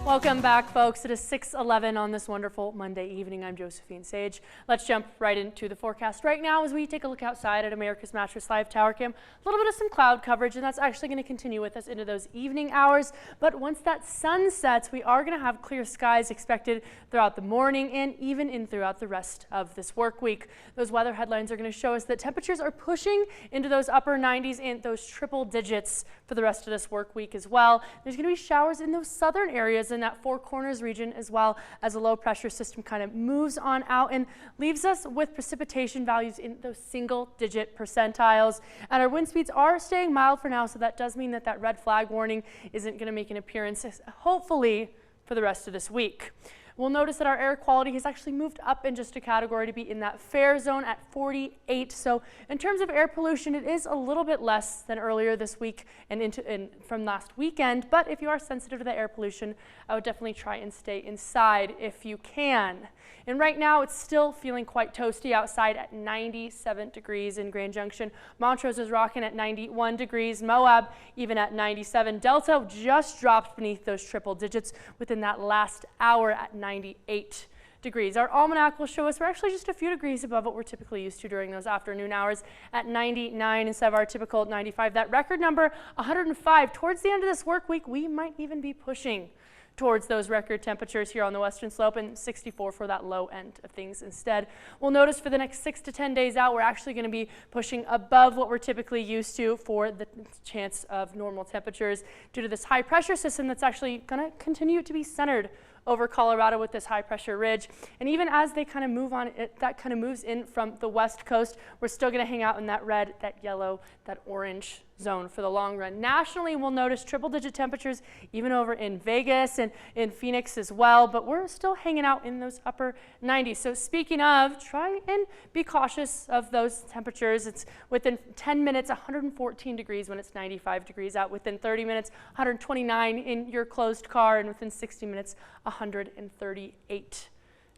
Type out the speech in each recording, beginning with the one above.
Welcome back, folks. It is 6:11 on this wonderful Monday evening. I'm Josephine Sage. Let's jump right into the forecast right now as we take a look outside at America's Mattress Live Tower Cam. A little bit of some cloud coverage, and that's actually going to continue with us into those evening hours. But once that sun sets, we are going to have clear skies expected throughout the morning and even in throughout the rest of this work week. Those weather headlines are going to show us that temperatures are pushing into those upper 90s and those triple digits for the rest of this work week as well. There's going to be showers in those southern areas in that Four Corners region, as well as a low pressure system kind of moves on out and leaves us with precipitation values in those single digit percentiles. And our wind speeds are staying mild for now, so that does mean that that red flag warning isn't going to make an appearance, hopefully, for the rest of this week. We'll notice that our air quality has actually moved up in just a category to be in that fair zone at 48. So in terms of air pollution, it is a little bit less than earlier this week and from last weekend. But if you are sensitive to the air pollution, I would definitely try and stay inside if you can. And right now, it's still feeling quite toasty outside at 97 degrees in Grand Junction. Montrose is rocking at 91 degrees. Moab even at 97. Delta just dropped beneath those triple digits within that last hour at 98 degrees. Our almanac will show us we're actually just a few degrees above what we're typically used to during those afternoon hours at 99 instead of our typical 95. That record number, 105. Towards the end of this work week, we might even be pushing towards those record temperatures here on the western slope, and 64 for that low end of things instead. We'll notice for the next 6 to 10 days out, we're actually going to be pushing above what we're typically used to for the chance of normal temperatures due to this high pressure system that's actually going to continue to be centered over Colorado with this high pressure ridge. And even as they kind of move on, that kind of moves in from the west coast, we're still going to hang out in that red, that yellow, that orange zone for the long run. Nationally, we'll notice triple digit temperatures even over in Vegas and in Phoenix as well, but we're still hanging out in those upper 90s. So speaking of, try and be cautious of those temperatures. It's within 10 minutes, 114 degrees when it's 95 degrees out. Within 30 minutes, 129 in your closed car, and within 60 minutes, 138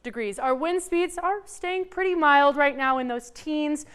degrees. Our wind speeds are staying pretty mild right now in those teens,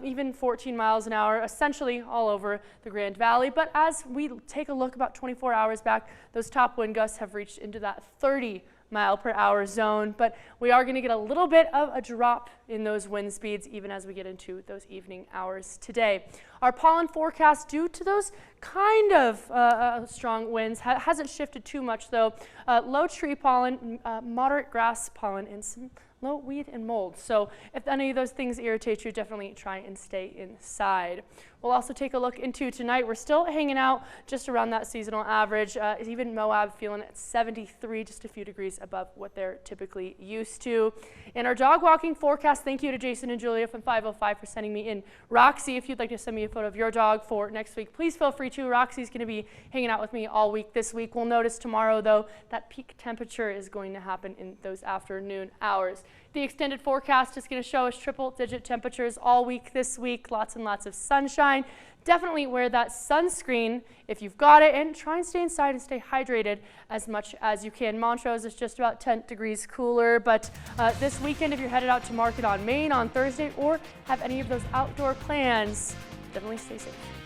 even 14 miles an hour, essentially all over the Grand Valley. But as we take a look about 24 hours back, those top wind gusts have reached into that 30-mile-per-hour zone. But we are going to get a little bit of a drop in those wind speeds even as we get into those evening hours today. Our pollen forecast, due to those kind of strong winds, hasn't shifted too much though. Low tree pollen, moderate grass pollen, and some low weed and mold. So if any of those things irritate you, definitely try and stay inside. We'll also take a look into tonight. We're still hanging out just around that seasonal average. Even Moab feeling at 73, just a few degrees above what they're typically used to. In our dog walking forecast, thank you to Jason and Julia from 505 for sending me in. Roxy, if you'd like to send me a photo of your dog for next week, please feel free to. Roxy's going to be hanging out with me all week this week. We'll notice tomorrow, though, that peak temperature is going to happen in those afternoon hours. The extended forecast is going to show us triple-digit temperatures all week this week, lots and lots of sunshine. Definitely wear that sunscreen if you've got it, and try and stay inside and stay hydrated as much as you can. Montrose is just about 10 degrees cooler, but this weekend, if you're headed out to Market on Main on Thursday or have any of those outdoor plans, definitely stay safe.